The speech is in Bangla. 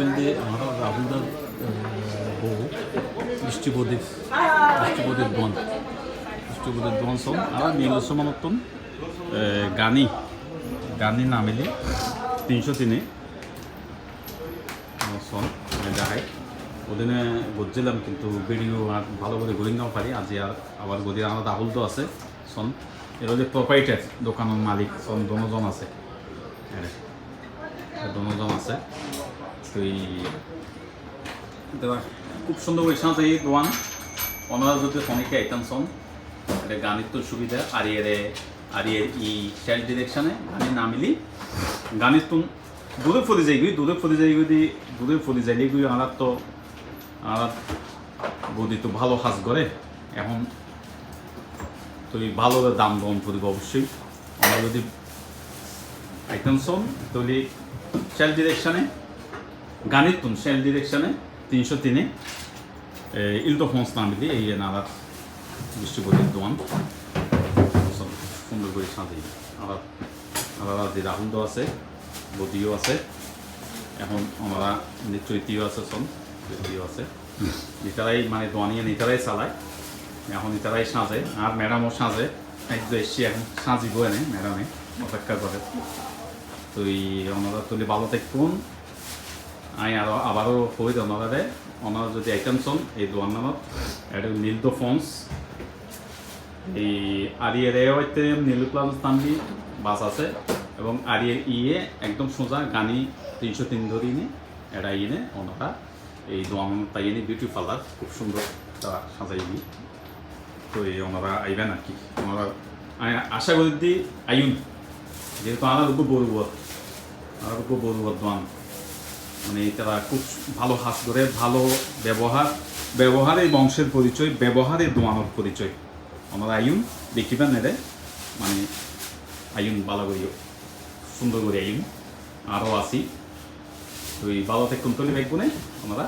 বলতে আমরা রাহুলদার বউ বৃষ্টিপদের দোয়ান সং আর নীলসমানত্তন গানি নামেলি 303 সন দেখায় ওদিনে গজ্জিলাম কিন্তু ভিডিও আর ভালো করে গড়িংগাও পারি আজি আর আবার গদির আমার রাহুল তো আছে সন এর যে প্রপাইটার দোকানের মালিক সন দনোজন আছে দনোজন আছে তো খুব সুন্দর করে সাথে এই দোয়ান ওনারা যদি অনেকে আইতাম সন এটা গানের তো সুবিধা আর এর ই সেল ডিরেকশনে গানের নামিলি গানের তো দূরে ফলে যাইগি দূরে ফলে যাইলে গিয়ে আমার তো বদি তো ভালো হাজ করে এখন তো ভালো দাম দম করিব অবশ্যই আমরা যদি আইটেম সন তাহলে সেল ডিরেকশনে গানের তুন সেল ডিরেকশনে 303 ইলদোফন্স নামিলি এই নালার বৃষ্টিপদের দোয়ান সুন্দর করে সাজিয়ে আলাদা যে রাহুল আছে বদিও আছে এখন আমরা চৈতিও আছে সন চৈতিও আছে ইতারাই মানে দোয়ানিয়া ইতারাই চালায় এখন ইতারাই সাজে আর ম্যাডামও সাজে একদম এসছি এখন সাজিব এনে ম্যাডামে অপেক্ষা করে তো ওনারা তুলি ভালো থাকুন আমি আবারও হই ওনারা যদি আইটেম সন এই দোয়ান নামত এটা নীলদোফন্স এই আরিয়ের হইতে নীল প্লাজ তানবি বাস আছে এবং আরিয়ের একদম সোজা গানি 303 ধরি নি এটা ইনে ওনারা এই দোয়ান তাই এনে বিউটি পার্লার খুব সুন্দর তারা সাজাইবি তো ওনারা আইবেন আর কি ওনারা আশা করি দি আইন যেহেতু আমার বড়ুয়ার দোয়ান মানে তারা খুব ভালো হাস করে ভালো ব্যবহারে বংশের পরিচয় ব্যবহারে দোয়ানোর পরিচয় ওনারা আইন দেখিবেন এদের মানে আইন ভালো করি সুন্দর করে আইন আরও আসি তো এই ভালো থেকে তলি দেখবো না ওনারা